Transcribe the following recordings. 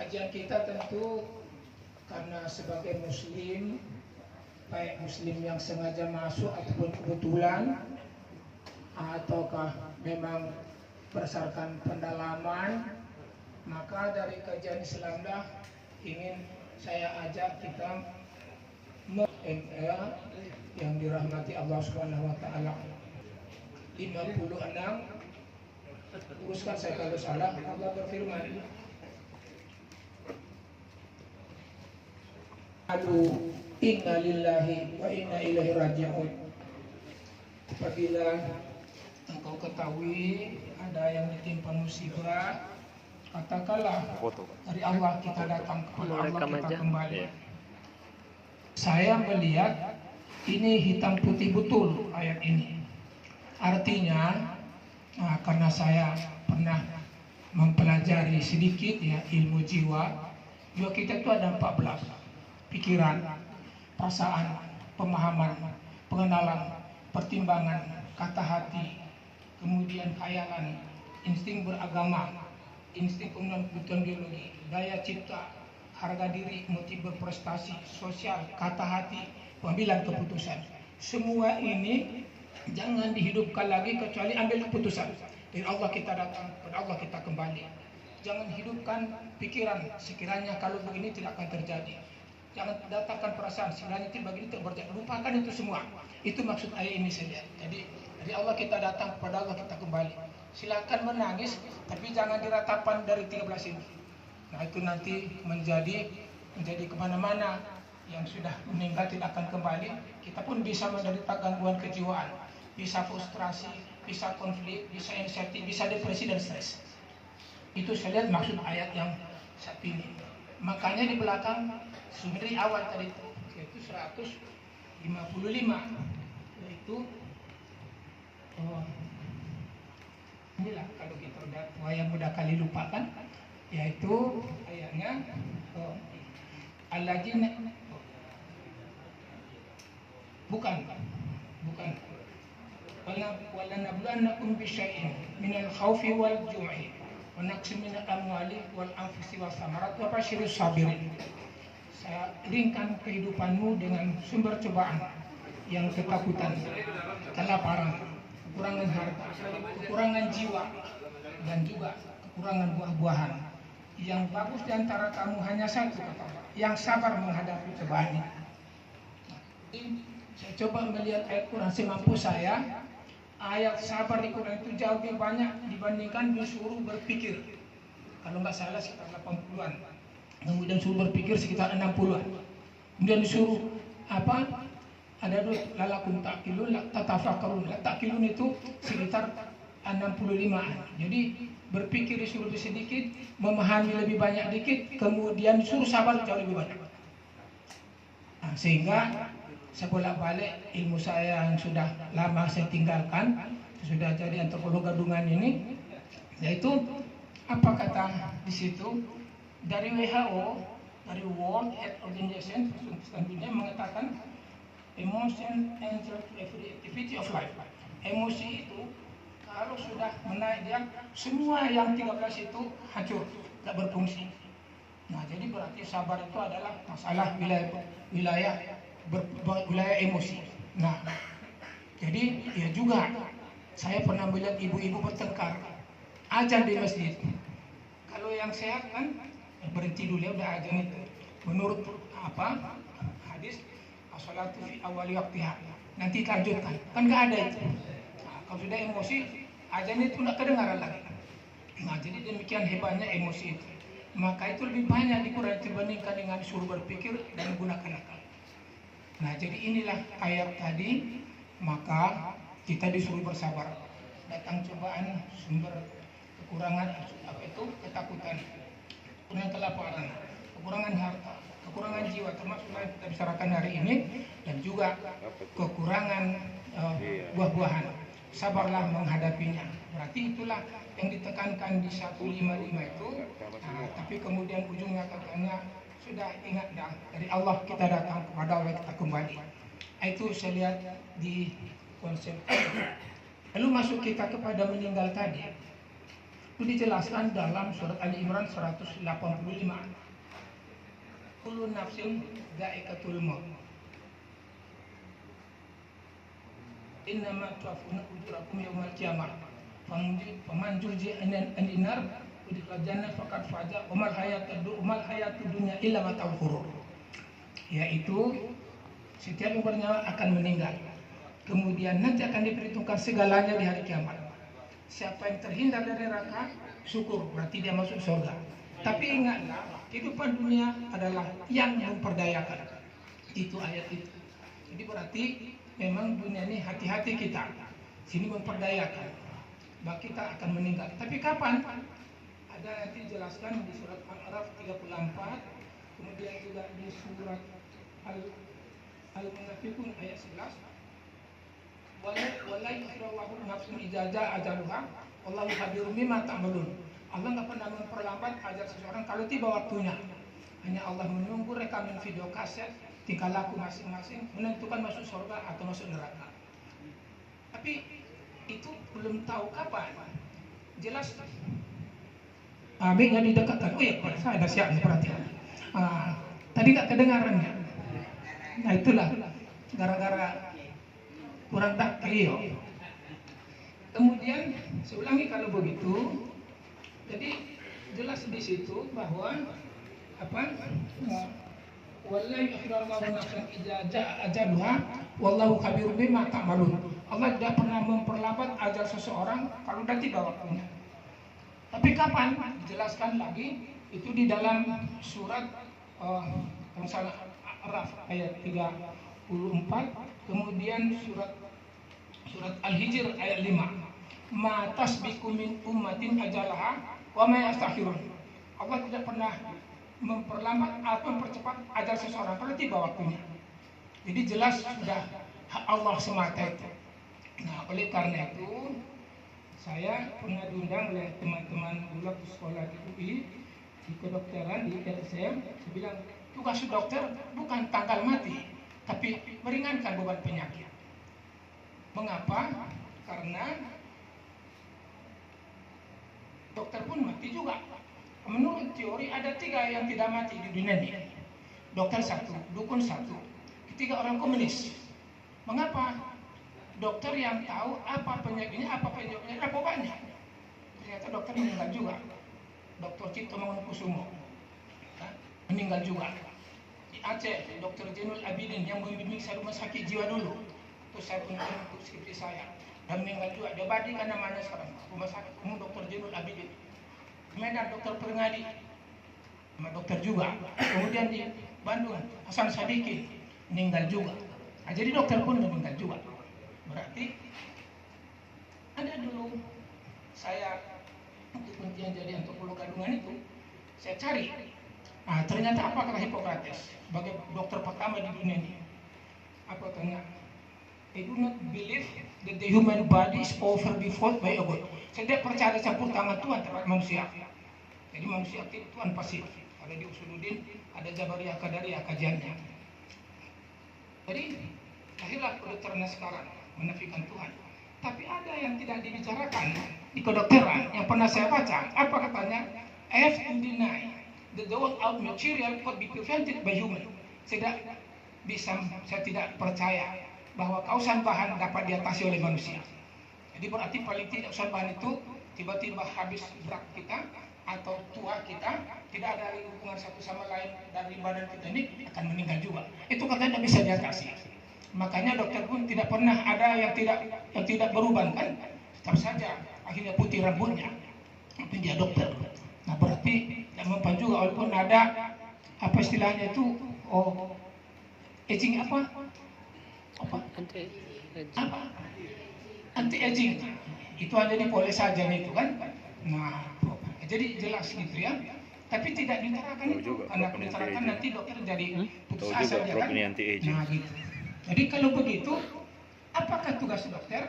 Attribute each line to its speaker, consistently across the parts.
Speaker 1: kajian kita tentu karena sebagai muslim, baik muslim yang sengaja masuk ataupun kebetulan, ataukah memang berdasarkan pendalaman, maka dari kajian Islamlah ingin saya ajak kita yang dirahmati Allah Subhanahu wa taala. 56 uruskan saya kalau salah. Allah berfirman, Aduh, inna lillahi wa inna ilaihi raji'un. Apabila engkau ketahui ada yang ditimpa musibah, katakanlah dari Allah kita datang, kepada Allah kita kembali. Saya melihat ini hitam putih betul ayat ini. Artinya, karena saya pernah mempelajari sedikit ya ilmu jiwa kita itu ada 14: pikiran, perasaan, pemahaman, pengenalan, pertimbangan, kata hati, kemudian khayalan, insting beragama, insting kebutuhan biologi, daya cipta, harga diri, motif berprestasi, sosial, kata hati, pengambilan keputusan. Semua ini jangan dihidupkan lagi kecuali ambil keputusan. Dari Allah kita datang, kepada Allah kita kembali. Jangan hidupkan pikiran sekiranya kalau begini tidak akan terjadi. Jangan datangkan perasaan sekiranya tidak begini tidak terjadi. Lupakan itu semua. Itu maksud ayat ini saja. Jadi dari Allah kita datang, kepada Allah kita kembali. Silakan menangis, tapi jangan diratapan dari 13 ini. Nah itu nanti menjadi kemana-mana. Yang sudah meninggal tidak akan kembali. Kita pun bisa menderita gangguan kejiwaan, bisa frustrasi, bisa konflik, bisa anxiety, bisa depresi dan stres. Itu saya lihat maksud ayat yang saat ini. Makanya di belakang sumber awal tadi itu, yaitu 155, yaitu inilah kalau kita udah yang udah kali lupakan, yaitu ayatnya alladzina bukan wala nabluwannakum bisyai'in minal khaufi wal ju'i wa naqsin minal amwali wal anfusi was samarat wa basyirus sabirin. Saya ringkan kehidupanmu dengan sumber cobaan, yang ketakutan, kelaparan, kekurangan harta, kekurangan jiwa, dan juga kekurangan buah-buahan. Yang bagus di antara kamu hanya satu, yang sabar menghadapi cobaan ini. Saya coba melihat ayat Quran semampu saya. Ayat sabar di Quran itu jauh lebih banyak dibandingkan disuruh berpikir. Kalau nggak salah sekitar 80-an. Kemudian suruh berpikir sekitar 60-an. Kemudian disuruh apa? Ada dua, lalakum ta'qilun, la tatafakkarun. La ta'qilun itu sekitar 65-an. Jadi berpikir disuruh lebih sedikit, memahami lebih banyak dikit, kemudian disuruh sabar jauh lebih banyak. Nah, sehingga saya bolak-balik ilmu saya yang sudah lama saya tinggalkan, sudah jadi antropolog gadungan ini, yaitu apa kata di situ dari WHO, dari World Health Organization, Persatuan Dunia mengatakan emotion enter every activity of life. Emosi itu kalau sudah menaik dia, semua yang 13 itu hancur, tidak berfungsi. Nah, jadi berarti sabar itu adalah masalah wilayah emosi. Nah, jadi ya juga saya pernah melihat ibu-ibu bertengkar azan di masjid. Kalau yang sehat kan berhenti dulu ya, udah azan itu. Menurut apa hadis as-salatu fi awali waqtiha, nanti lanjutkan. Kan nggak ada itu. Nah, kalau sudah emosi azan itu nggak kedengaran lagi. Nah, jadi demikian hebatnya emosi itu. Maka itu lebih banyak dikurangi dibandingkan dengan suruh berpikir dan gunakan akal. Nah, jadi inilah ayat tadi, maka kita disuruh bersabar. Datang cobaan, sumber kekurangan, apa itu? Ketakutan, kekurangan kelaparan, kekurangan harta, kekurangan jiwa, termasuk yang kita bicarakan hari ini, dan juga kekurangan buah-buahan. Sabarlah menghadapinya. Berarti itulah yang ditekankan di 155 itu. Nah, tapi kemudian ujungnya katanya, sudah ingat dah, dari Allah kita datang, kepada Allah kita kembali. Itu saya lihat di konsep. Lalu masuk kita kepada meninggal tadi. Itu dijelaskan dalam surat Ali Imran 185. Kullu nafsin dha'iqatul maut. Innama tuwaffawna ujurakum yaumal qiyamah. Faman zuhziha 'anil nar udkhilal jannah faqad faza wa mal hayatud dunya illa mata'ul ghurur. Yaitu setiap yang bernyawa akan meninggal. Kemudian nanti akan diperhitungkan segalanya di hari kiamat. Siapa yang terhindar dari neraka, syukur, berarti dia masuk surga. Tapi ingatlah, kehidupan dunia adalah yang memperdayakan. Itu ayat itu. Jadi berarti memang dunia ini hati-hati kita. Sini memperdayakan. Bahwa kita akan meninggal. Tapi kapan? Ada nanti dijelaskan di surat Al-A'raf 34, kemudian juga di surat Al-Munafiqun ayat 11. Wala yusrawahum nafsun idza jaa ajaluha wallahu khabirum bima ta'malun. Allah enggak pernah memperlambat ajal seseorang kalau tiba waktunya. Hanya Allah menunggu rekaman video kaset tingkah laku masing-masing menentukan masuk surga atau masuk neraka. Tapi itu belum tahu kapan. Jelas Abi nggak didekatkan. Oh ya, saya ada siap perhatian. Tadi nggak kedengaran ya. Nah itulah gara-gara kurang takrio. Kemudian saya ulangi kalau begitu. Jadi jelas di situ bahwa apa? Wallahi akhilallahu nafsan idza jaa ajaluha wallahu khabirum bima ta'malun. Allah tidak pernah memperlambat ajal seseorang kalau sudah tiba waktunya. Tapi kapan? Dijelaskan lagi itu di dalam surat kalau salah Araf ayat 34, kemudian surat Al-Hijr ayat 5. Ma tasbiqu min ummatin ajalaha wa ma yastakhirun. Allah tidak pernah memperlambat atau mempercepat ajal seseorang kalau tiba waktunya. Jadi jelas sudah hak Allah semata itu. Nah, oleh karena itu saya pernah diundang oleh teman-teman dulu waktu sekolah di UI di kedokteran di RSM. Saya bilang tugas dokter bukan tanggal mati, tapi meringankan beban penyakit. Mengapa? Karena dokter pun mati juga. Menurut teori ada 3 yang tidak mati di dunia ini. Dokter 1, dukun 1, ketiga orang komunis. Mengapa? Dokter yang tahu apa penyakitnya, apa penyebabnya, apa obatnya. Ternyata dokter meninggal juga. Dokter Cipto Mangunkusumo meninggal juga. Di Aceh, Dokter Zainul Abidin yang membimbing saya rumah sakit jiwa dulu. Terus saya punya untuk skripsi saya. Dan meninggal juga. Dia bandingkan namanya sekarang. Rumah sakit umum Dokter Zainul Abidin. Medan Dokter Perngadi, sama dokter juga. Kemudian di Bandung Hasan Sadikin meninggal juga. Nah, jadi dokter pun meninggal juga. Berarti ada dulu saya untuk penelitian jadi antropolog kandungan itu saya cari. Nah, ternyata apa kata Hippocrates sebagai dokter pertama di dunia ini? Apa tanya? I do not believe that the human body is overdeveloped by a God. Saya tidak percaya campur tangan Tuhan terhadap manusia. Jadi manusia aktif, Tuhan pasif. Ada di Usuluddin, ada Jabariyah Qadariyah kajiannya. Jadi lahirlah kedokteran sekarang menafikan Tuhan. Tapi ada yang tidak dibicarakan di kedokteran yang pernah saya baca. Apa katanya? I have to deny that the world out material could be prevented by human. Saya tidak percaya bahwa kausan bahan dapat diatasi oleh manusia. Jadi berarti paling tidak kausan bahan itu tiba-tiba habis berat kita atau tua kita, tidak ada hubungan satu sama lain dari badan kita ini akan meninggal juga. Itu katanya tidak bisa diatasi. Makanya dokter pun tidak pernah ada yang tidak berubah kan, tetap saja akhirnya putih rambutnya. Itu dia dokter. Nah berarti tidak mempan juga walaupun ada apa istilahnya itu aging apa anti aging itu hanya dipoles saja itu kan. Nah jadi jelas gitu ya. Tapi tidak diterakan itu karena kalau diterakan nanti dokter jadi putus asa dia kan. Nah gitu. Jadi kalau begitu, apakah tugas dokter?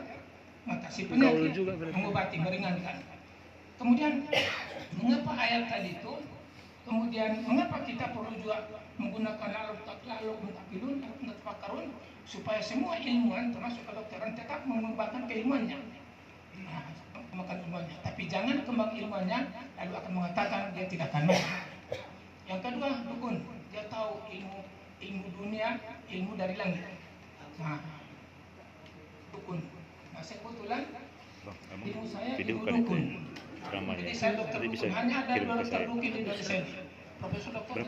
Speaker 1: Mengatasi penyakit, mengobati, meringankan. Kemudian, mengapa ayat tadi itu? Kemudian, mengapa kita perlu juga menggunakan lalu mentakilun, mentafakarun, supaya semua ilmuwan, termasuk kedokteran, tetap mengembangkan keilmuannya. Nah, kembangkan ilmunya. Tapi jangan kembang ilmunya lalu akan mengatakan dia tidak akan mau. Yang kedua, dukun. Dia tahu ilmu dunia, ilmu dari langit. Nah, dukun. Nah, saya kebetulan ilmu saya ilmu dukun. Jadi saya dokter dukun. Hanya ada 2 dokter dukun di Indonesia. Profesor Dokter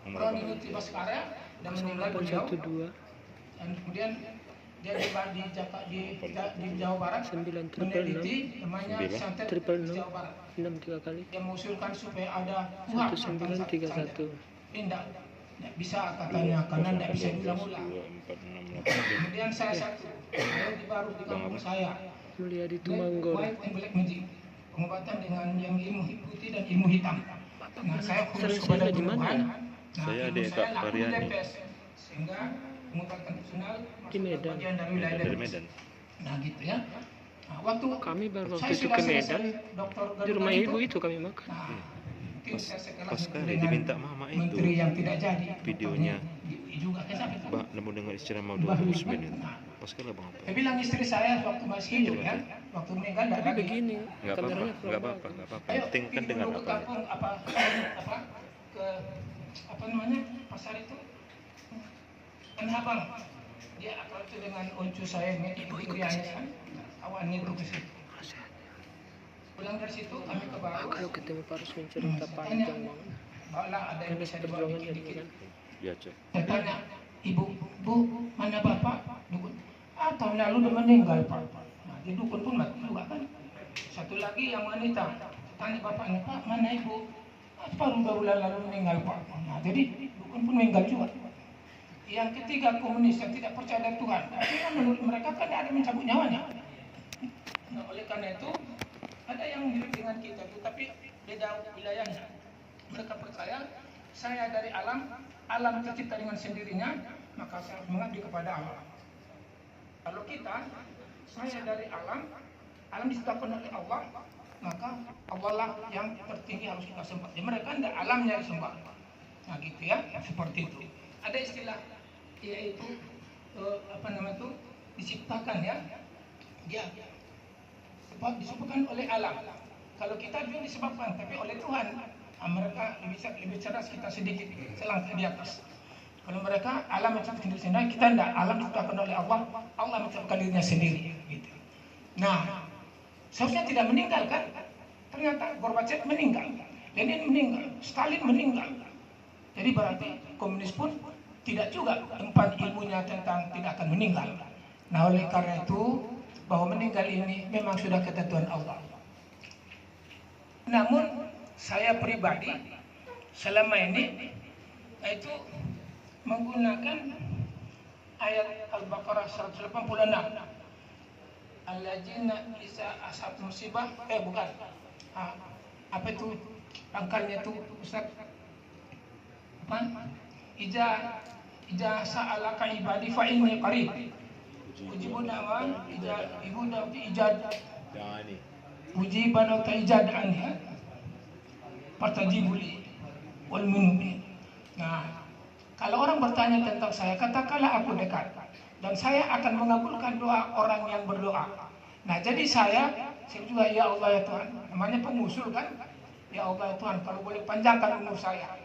Speaker 1: Roni Nutri Baskara dan meninggal beliau. Dan kemudian dia di Jawa Barat meneliti namanya santet Jawa Barat. Dia mengusulkan supaya ada kuhab 1931. Tidak bisa katanya karena tidak bisa diulang-ulang. Kemudian saya satu baru di kampung saya mulia di Tumanggo. White and black magic, pengobatan dengan yang ilmu putih dan ilmu hitam. Nah, saya khusus kepada Tuhan.
Speaker 2: Saya di Kak Karyani
Speaker 1: sehingga pengobatan personal
Speaker 3: di Medan.
Speaker 2: Dari Medan.
Speaker 1: Nah, gitu ya. Nah, waktu
Speaker 3: kami baru waktu itu ke Medan, di rumah ibu itu kami makan.
Speaker 2: Pas kali diminta mama itu
Speaker 1: menteri yang tidak jadi
Speaker 2: videonya
Speaker 1: juga
Speaker 2: Bang, nemu dengar istri mau 29 itu. Pas kali bang apa?
Speaker 1: Saya bilang istri saya waktu masih hidup ya, waktu meninggal
Speaker 3: Tapi begini,
Speaker 2: nggak apa-apa. Yang penting kan dengar
Speaker 1: ke
Speaker 2: apa?
Speaker 1: kampung ke apa namanya pasar itu Tanah Abang. Dia akrab itu dengan oncu saya ibu Irianya kan, kawannya itu ke situ. Pulang dari situ kami ke Baru.
Speaker 3: Kalau ketemu Pak Rusmin cerita panjang banget.
Speaker 1: Bawalah ada yang bisa dibawa dikit-dikit.
Speaker 2: Ya cek.
Speaker 1: Saya tanya, ibu, bu, mana bapak? Dukun. Tahun lalu udah meninggal pak. Nah, di dukun pun mati juga kan. Satu lagi yang wanita. Tanya bapaknya, pak, mana ibu? Baru lalu meninggal pak. Nah, jadi dukun pun meninggal juga. Yang ketiga komunis yang tidak percaya dengan Tuhan. Karena menurut mereka kan ada mencabut nyawanya. Nah, oleh karena itu ada yang mirip dengan kita, tetapi beda wilayahnya. Mereka percaya saya dari alam tercipta dengan sendirinya, maka saya harus mengabdi kepada alam. Kalau kita, saya dari alam diciptakan oleh Allah, maka Allah lah yang tertinggi harus kita sembah. Jadi mereka tidak alamnya disembah. Nah gitu ya, seperti itu. Ada istilah yaitu diciptakan ya, dia disebabkan oleh alam. Kalau kita juga disebabkan, tapi oleh Tuhan. Nah, mereka lebih cerdas kita sedikit, selangkah di atas. Kalau mereka alam menciptakan diri sendiri, kita tidak. Alam diciptakan oleh Allah, Allah menciptakan dirinya sendiri. Gitu. Nah, seharusnya tidak meninggal kan? Ternyata Gorbachev meninggal, Lenin meninggal, Stalin meninggal. Jadi berarti komunis pun tidak juga tempat ilmunya tentang tidak akan meninggal. Nah, oleh karena itu bahwa meninggal ini memang sudah ketentuan Allah. Namun saya pribadi selama ini itu menggunakan ayat Al-Baqarah 186. Alladzina isa ashab musibah bukan. Apa itu pangkalnya itu Ustaz? Apa? Ija sa'alaka ibadi fa inni qarib. Ujibu da'wa ibu da'wati ijad. Ujiban atau ijad anha. Partajibuli wal munbi. Nah, kalau orang bertanya tentang saya, katakanlah aku dekat dan saya akan mengabulkan doa orang yang berdoa. Nah, jadi saya juga ya Allah ya Tuhan, namanya pengusul kan? Ya Allah ya Tuhan, kalau boleh panjangkan umur saya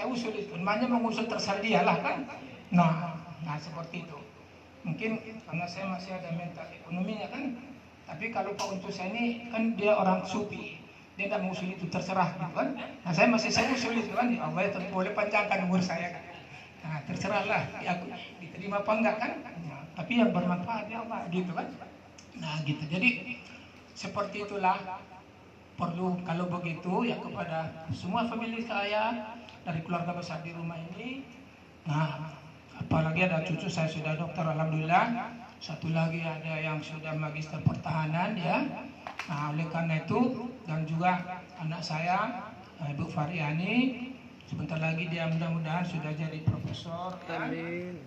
Speaker 1: usul itu. Namanya mengusul terserah dialah kan? Nah, seperti itu. Mungkin karena saya masih ada mental ekonominya kan. Tapi kalau Pak Untus saya ini kan dia orang sufi. Dia tidak mengusul itu terserah gitu kan. Nah saya usul itu kan. Ya Allah ya boleh panjangkan umur saya kan. Nah terserahlah ya, aku diterima apa enggak kan. Nah, tapi yang bermanfaat ya Allah gitu kan. Nah gitu. Jadi seperti itulah. Perlu kalau begitu ya kepada semua famili saya dari keluarga besar di rumah ini. Nah apalagi ada cucu saya sudah dokter alhamdulillah. Satu lagi ada yang sudah magister pertahanan ya. Nah oleh karena itu dan juga anak saya Ibu Faryani sebentar lagi dia mudah-mudahan sudah jadi profesor kan?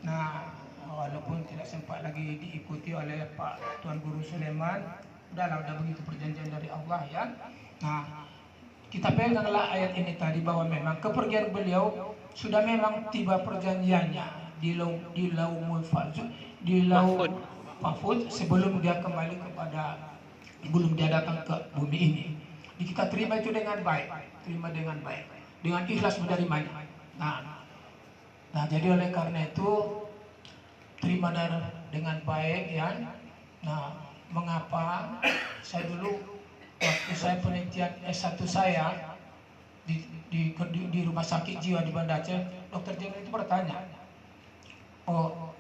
Speaker 1: Nah walaupun tidak sempat lagi diikuti oleh Pak Tuan Guru Sulaiman, udah begitu perjanjian dari Allah ya. Nah kita peganglah ayat ini tadi bahwa memang kepergian beliau sudah memang tiba perjanjiannya di Laumul Mahfuz sebelum dia kembali kepada Belum dia datang ke bumi ini. Jadi kita terima itu dengan baik, terima dengan baik, dengan ikhlas menerimanya. Nah, jadi oleh karena itu terima dengan baik ya. Nah, mengapa saya dulu waktu saya penelitian S1 saya di rumah sakit jiwa di Banda Aceh, dokter Jenderal itu bertanya, oh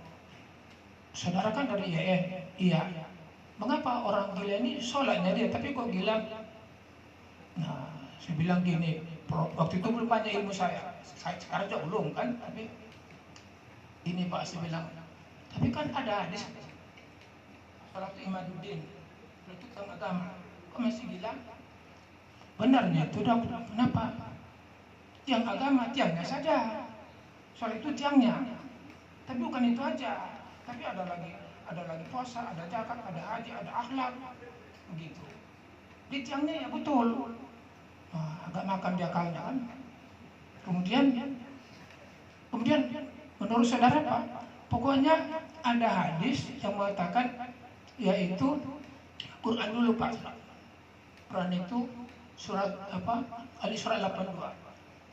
Speaker 1: saudara kan dari IAIN, iya, mengapa orang gila ini sholatnya dia tapi kok gila? Nah, saya bilang gini, waktu itu belum banyak ilmu saya sekarang juga belum kan, tapi ini Pak, saya bilang, tapi kan ada hadis sholat Imaduddin itu tentang agama, kok masih gila? Benarnya itu dong, kenapa? Tiang agama, tiangnya saja, sholat itu tiangnya, tapi bukan itu aja, tapi ada lagi puasa, ada zakat, ada haji, ada akhlak, begitu. Di tiangnya ya betul. Nah, agak makan di akalnya kan. Kemudian menurut saudara Pak, pokoknya ada hadis yang mengatakan yaitu Quran dulu Pak. Quran itu surat apa? Ali surat 82.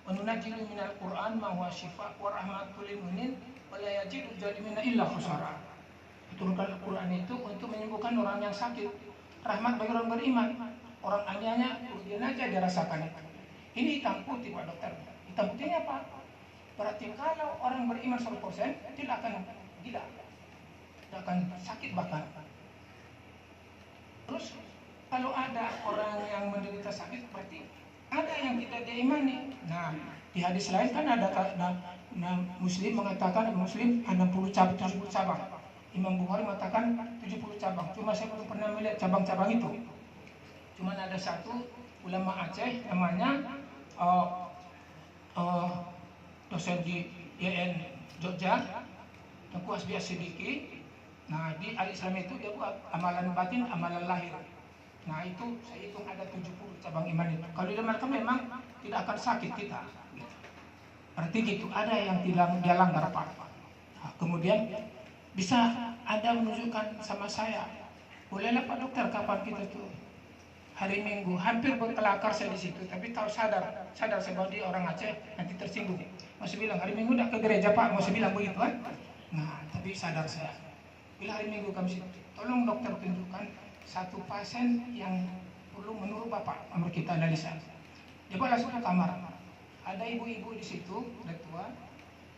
Speaker 1: Wa nunazzilu minal Qur'an ma huwa shifaa wa rahmatul lil mu'minin wa la yazidu zalimina illa khusara. Turunkan Al-Quran itu untuk menyembuhkan orang yang sakit, rahmat bagi orang beriman. Orang aniaya kerugian aja dirasakan. Ini hitam putih Pak Dokter. Hitam putihnya apa? Berarti kalau orang beriman 100% tidak akan gila, tidak akan sakit bahkan. Terus kalau ada orang yang menderita sakit berarti ada yang tidak diimani. Nah, di hadis lain kan ada Muslim mengatakan Muslim 60 cabang. Imam Bukhari mengatakan 70 cabang. Cuma saya belum pernah melihat cabang-cabang itu. Cuma ada satu ulama Aceh namanya dosen di IAIN Jogja, Tengku Hasbi As-Siddiqi. Nah, di Al-Islam itu dia buat amalan batin, amalan lahir. Nah, itu saya hitung ada 70 cabang iman itu. Kalau diamalkan memang tidak akan sakit kita. Berarti gitu, ada yang tidak dia langgar apa-apa. Nah, kemudian bisa Anda menunjukkan sama saya, bolehlah Pak Dokter kapan kita tuh hari Minggu, hampir berkelakar saya di situ, tapi tahu sadar saya bahwa dia orang Aceh nanti tersinggung. Masih bilang hari Minggu tidak ke gereja Pak, masih bilang begitu kan? Nah, tapi sadar saya, bila hari Minggu kami situ, tolong dokter tunjukkan satu pasien yang perlu menurut Bapak, nomor kita analisa. Dia langsung ke kamar, ada ibu-ibu di situ, udah tua.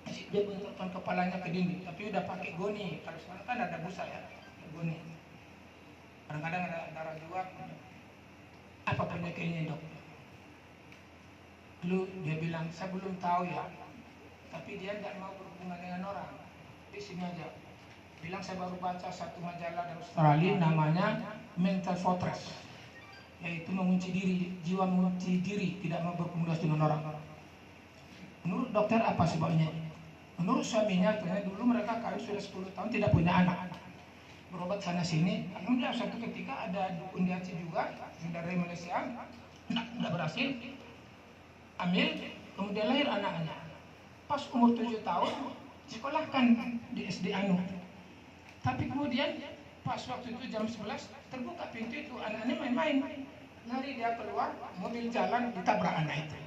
Speaker 1: Dia bentukkan kepalanya ke dinding, tapi udah pakai goni. Kalau sekarang kan ada busa ya, goni. Kadang-kadang ada darah juga. Apa penyakitnya dok? Dulu dia bilang, saya belum tahu ya, tapi dia tidak mau berhubungan dengan orang. Di sini aja. Bilang saya baru baca satu majalah dari Australia namanya Mental Fortress, yaitu mengunci diri, jiwa mengunci diri, tidak mau berkomunikasi dengan orang. Menurut dokter apa sebabnya? Menurut suaminya, dulu mereka kawin sudah 10 tahun tidak punya anak. Berobat sana sini, alhamdulillah suatu ketika ada dukun di Aceh juga, dari Malaysia, tidak berhasil, hamil, kemudian lahir anaknya. Pas umur 7 tahun, sekolahkan di SD Anu. Tapi kemudian pas waktu itu jam 11, terbuka pintu itu, anaknya main-main. Lari dia keluar, mobil jalan, ditabrak anak itu.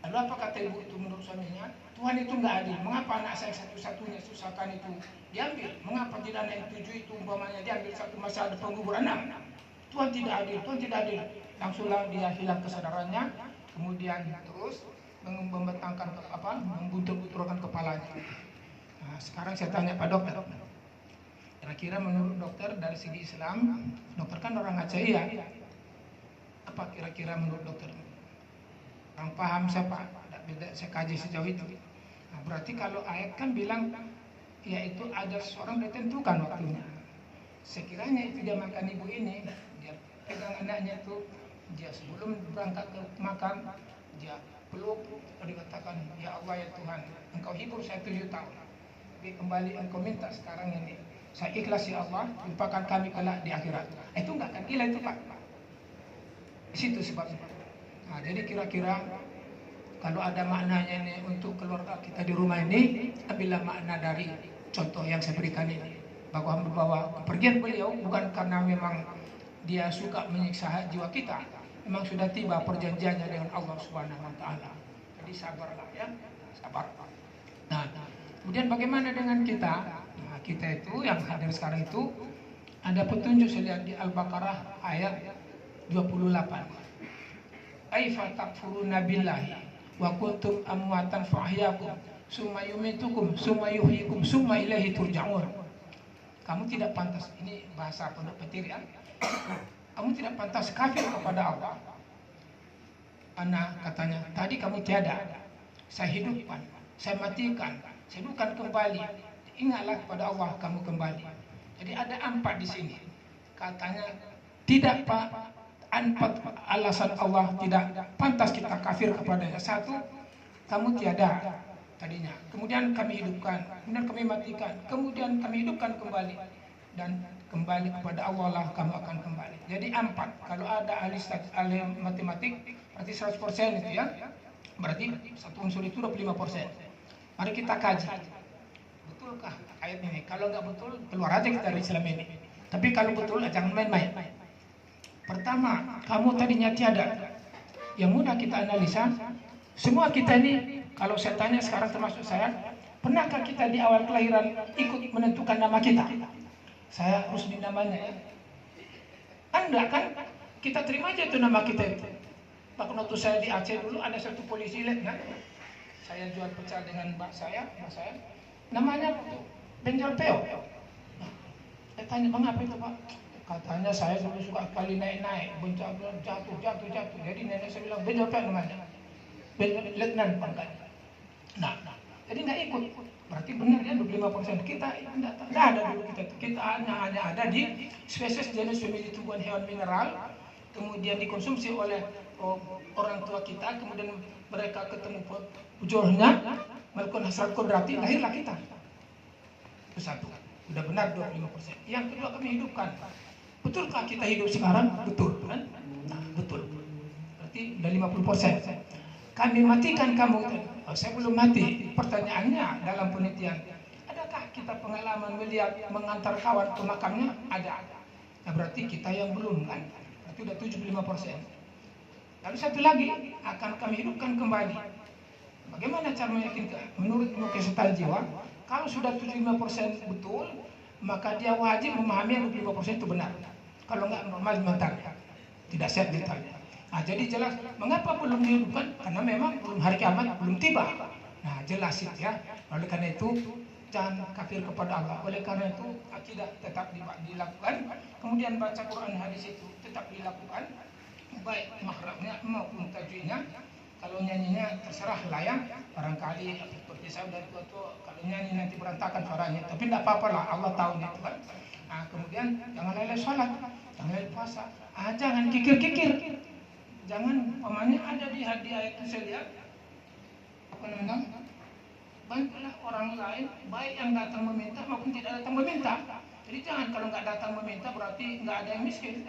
Speaker 1: Lalu apa kata ibu itu menurut suaminya? Tuhan itu nggak adil. Mengapa anak saya satu-satunya susahkan itu diambil? Mengapa tidak anak yang 7 itu umpamanya diambil satu masa ada penguburan 6? Tuhan tidak adil, Tuhan tidak adil. Langsunglah dia hilang kesadarannya, kemudian terus membentangkan membuntur-bunturkan kepalanya. Nah, sekarang saya tanya Pak Dokter, kira-kira menurut dokter dari segi Islam, dokter kan orang Aceh ya, apa kira-kira menurut dokter? Orang paham siapa? Tidak saya kaji sejauh itu. Nah, berarti kalau ayat kan bilang yaitu ada seorang ditentukan waktunya. Sekiranya itu dia makan ibu ini, dia pegang anaknya itu, dia sebelum berangkat ke makam, dia peluk, dikatakan, ya Allah ya Tuhan, Engkau hibur saya 7 tahun. Tapi kembali Engkau minta sekarang ini, saya ikhlas ya Allah, lupakan kami kelak di akhirat. Itu enggak akan gila itu Pak. Di situ sebabnya. Nah, jadi kira-kira kalau ada maknanya ini untuk keluarga kita di rumah ini, ambillah makna dari contoh yang saya berikan ini. Bahwa kepergian beliau bukan karena memang dia suka menyiksa jiwa kita, memang sudah tiba perjanjiannya dengan Allah Subhanahu wa taala. Jadi sabarlah ya, sabar. Nah, kemudian bagaimana dengan kita? Nah, kita itu yang hadir sekarang itu ada petunjuk, saya lihat di Al-Baqarah ayat 28. Aifa takfuruna billahi wa kuntum amwatan fa ahyakum summa yumitukum summa yuhyikum summa ilaihi turja'un. Kamu tidak pantas, ini bahasa Pondok Petir ya. Kamu tidak pantas kafir kepada Allah. Anak katanya, tadi kamu tiada, saya hidupkan, saya matikan, saya hidupkan kembali. Ingatlah kepada Allah kamu kembali. Jadi ada 4 di sini. Katanya tidak Pak. 4 alasan Allah tidak pantas kita kafir kepadanya. 1, kamu tiada tadinya, kemudian kami hidupkan, kemudian kami matikan, kemudian kami hidupkan kembali, dan kembali kepada Allah lah kamu akan kembali. Jadi 4. Kalau ada ahli matematik berarti 100% itu ya. Berarti satu unsur itu 25%. Mari kita kaji, betulkah ayat ini? Kalau nggak betul, keluar aja kita dari Islam ini. Tapi kalau betul, jangan main-main. Pertama, kamu tadinya tiada. Yang mudah kita analisa, semua kita ini, kalau saya tanya sekarang termasuk saya, pernahkah kita di awal kelahiran ikut menentukan nama kita? Saya Rusdi namanya ya. Enggak kan? Kita terima aja itu nama kita itu. Bahkan waktu saya di Aceh dulu ada satu polisi lihat kan? Saya jual pecel dengan mbak saya, namanya Benjol Peo. Nah, saya tanya, mengapa itu Pak? Katanya saya dulu suka kali naik-naik, jatuh. Jadi nenek saya bilang, Benjol Peo namanya. Letnan pangkatnya. Nah, jadi nggak ikut. Berarti benar ya 25%. Kita tidak ada dulu kita hanya ada di spesies jenis famili tumbuhan hewan mineral, kemudian dikonsumsi oleh orang tua kita, kemudian mereka ketemu ujurnya, melakukan hasrat kodrati, lahirlah kita. Itu 1. Sudah benar 25%. Yang kedua, kami hidupkan. Betulkah kita hidup sekarang? Betul kan? Nah, betul. Berarti udah 50%. Kami matikan kamu. Oh, saya belum mati. Pertanyaannya dalam penelitian, adakah kita pengalaman melihat mengantar kawan ke makamnya? Ada. Nah, berarti kita yang belum kan? Berarti udah 75%. Lalu satu lagi, akan kami hidupkan kembali. Bagaimana cara meyakinkan? Menurut ilmu kesehatan jiwa, kalau sudah 75% betul, maka dia wajib memahami yang 25% itu benar. Kalau enggak, normal mental, tidak sehat mental. Nah, jadi jelas mengapa belum dihidupkan? Karena memang belum hari kiamat, belum tiba. Nah, jelas ya. Oleh karena itu jangan kafir kepada Allah. Oleh karena itu akidah tetap dilakukan. Kemudian baca Quran hadis itu tetap dilakukan. Baik makhrajnya maupun tajwidnya. Kalau nyanyinya terserah lah ya. Barangkali seperti saya udah tua-tua, kalau nyanyi nanti berantakan suaranya. Tapi tidak apa-apa lah, Allah tahu itu kan. Nah, kemudian jangan lalai sholat, jangan lalai puasa. Jangan kikir-kikir. Jangan, pamannya ada di ayat itu saya lihat. Apa namanya? Bantulah orang lain, baik yang datang meminta maupun tidak datang meminta. Jadi jangan kalau nggak datang meminta berarti nggak ada yang miskin.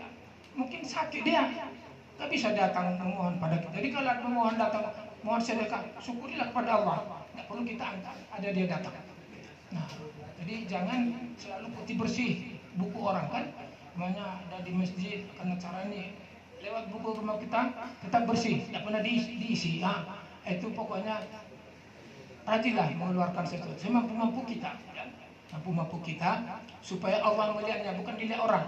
Speaker 1: Mungkin sakit dia, nggak bisa datang memohon pada kita. Jadi kalau memohon datang, mohon sedekah, syukurilah kepada Allah. Nggak perlu kita angkat, ada dia datang. Nah, jadi jangan selalu putih bersih buku orang kan. Namanya ada di masjid, karena cara ini lewat buku rumah kita tetap bersih, tidak pernah diisi. Nah, itu pokoknya rajinlah mengeluarkan sesuatu semampu kita, ya. Mampu kita supaya Allah melihatnya, bukan dilihat orang.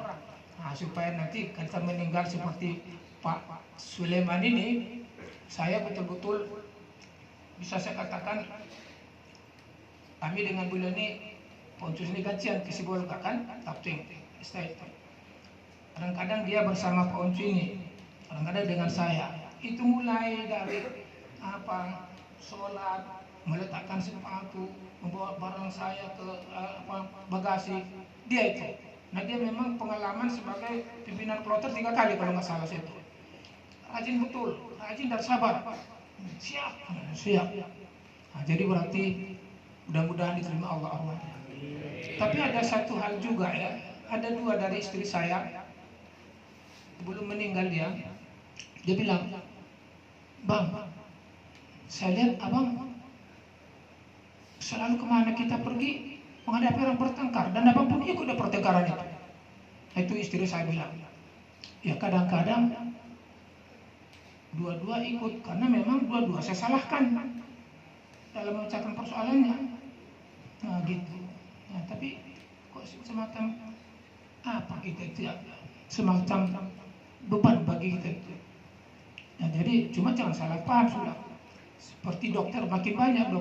Speaker 1: Nah, supaya nanti kita meninggal seperti Pak Sulaiman ini, saya betul-betul bisa saya katakan kami dengan beliau ini Poncus ini gajian kesibukan kan, tapting, stay. Kadang-kadang dia bersama Pak Oncu ini, kadang-kadang dengan saya. Itu mulai dari sholat, meletakkan sepatu, membawa barang saya ke bagasi. Dia itu. Nah, dia memang pengalaman sebagai pimpinan kloter 3 kali kalau nggak salah itu. Rajin betul, rajin dan sabar. Siap. Nah, jadi berarti mudah-mudahan diterima Allah. Tapi ada satu hal juga ya. Ada 2 dari istri saya. Belum meninggal dia bilang, Bang, saya lihat abang selalu kemana kita pergi menghadapi orang bertengkar, dan abang pun ikut di pertengkaran itu. Itu istri saya bilang. Ya kadang-kadang dua-dua ikut karena memang dua-dua saya salahkan dalam memecahkan persoalannya. Nah gitu. Nah, tapi kok semacam apa kita itu ya, semacam beban bagi kita itu. Nah, jadi cuma jangan salah paham sudah. Seperti dokter makin banyak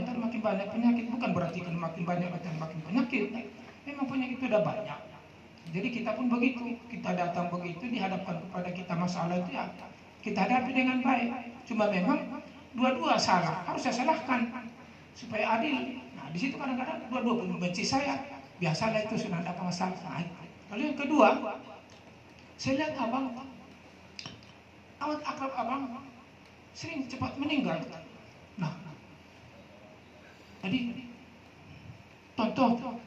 Speaker 1: penyakit, bukan berarti kan makin banyak dokter makin penyakit. Memang penyakit itu udah banyak. Jadi kita pun begitu, kita datang begitu dihadapkan kepada kita masalah itu ya kita hadapi dengan baik. Cuma memang dua-dua salah, harus saya salahkan supaya adil. Nah, di situ kadang-kadang dua-dua pun membenci saya. Biasalah itu sudah ada masalah. Nah, lalu yang kedua, saya lihat abang, awat akrab abang sering cepat meninggal. Nah, jadi contoh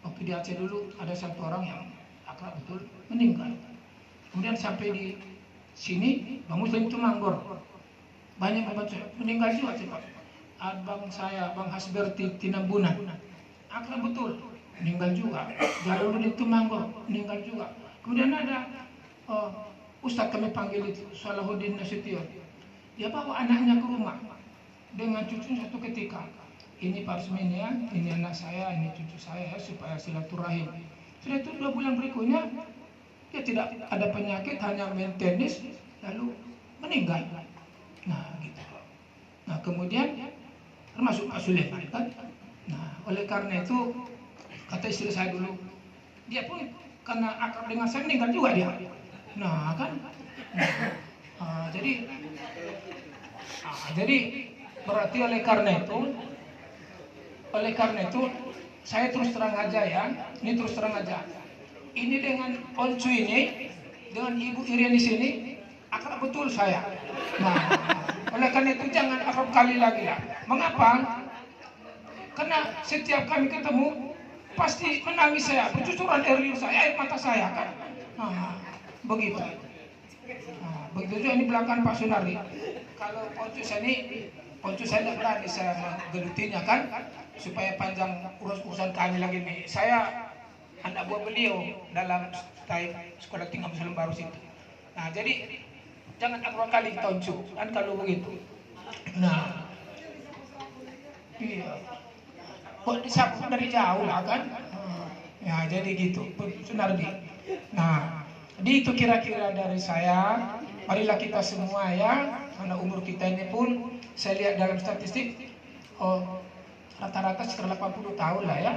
Speaker 1: waktu di Aceh dulu ada satu orang yang akrab betul meninggal. Kemudian sampai di sini Bang Muslim Tumanggor banyak membantu meninggal juga cepat. Abang saya Bang Hasberti Tinambunan akrab betul meninggal juga. Jaluluddin Tumanggor meninggal juga. Kemudian ada Ustadz kami panggil itu Salahuddin Nasution. Dia bawa anaknya ke rumah dengan cucu satu ketika. Ini Pak Rusmin ya, ini anak saya, ini cucu saya ya, supaya silaturahim. Sudah itu 2 bulan berikutnya dia tidak ada penyakit, hanya main tenis lalu meninggal. Nah gitu. Nah kemudian termasuk Pak Sulaiman kan. Nah oleh karena itu kata istri saya dulu, dia pun karena akrab dengan saya meninggal juga dia. Nah kan. Jadi berarti oleh karena itu saya terus terang aja ya, ini terus terang aja. Ini dengan Oncu ini, dengan Ibu Irian di sini, akrab betul saya. Nah, oleh karena itu jangan akrab kali lagi ya. Mengapa? Karena setiap kami ketemu pasti menangis saya, bercucuran air liur saya, air mata saya kan. Nah, begitu. Nah, begitu juga ini belakang Pak Sunardi. Kalau Oncu saya tidak berani saya menggelutinya kan, supaya panjang urusan kami lagi nih. Saya anak buah beliau dalam sekolah tinggal Muslim baru situ. Nah jadi jangan akrab kali Oncu kan kalau begitu. Nah iya, kok disapu dari jauh lah kan. Ya jadi gitu Sunardi. Nah jadi itu kira-kira dari saya. Marilah kita semua ya, karena umur kita ini pun saya lihat dalam statistik rata-rata sekitar 80 tahun lah ya.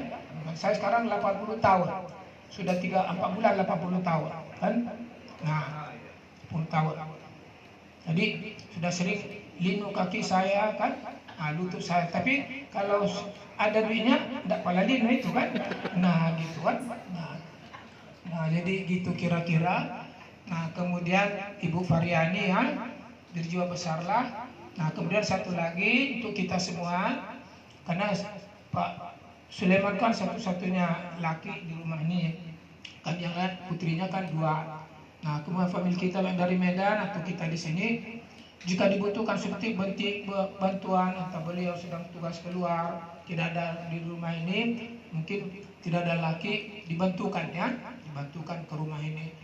Speaker 1: Saya sekarang 80 tahun. Sudah 3-4 bulan 80 tahun kan. Nah 10 tahun. Jadi sudah sering linu kaki saya kan, lutut saya. Tapi kalau ada duitnya tidak pala linu itu kan. Nah gitu kan. Nah jadi gitu kira-kira. Nah kemudian Ibu Faryani ya, berjiwa besarlah. Nah kemudian satu lagi untuk kita semua, karena Pak Sulaiman kan satu-satunya laki di rumah ini, kan yang lain putrinya kan 2. Nah kemudian famili kita yang dari Medan atau kita di sini, jika dibutuhkan seperti bantuan atau beliau sedang tugas keluar, tidak ada di rumah ini, mungkin tidak ada laki, dibantukan ya, dibantukan ke rumah ini.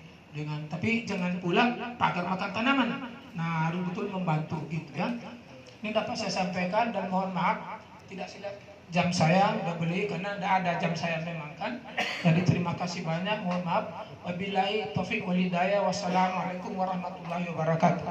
Speaker 1: Tapi jangan pula pagar makan tanaman. Nah harus betul membantu gitu ya. Ini dapat saya sampaikan dan mohon maaf tidak silap jam saya udah beli karena tidak ada jam saya memang kan. Jadi terima kasih banyak, mohon maaf. Wabillahi taufiq wal hidayah. Wassalamualaikum warahmatullahi wabarakatuh.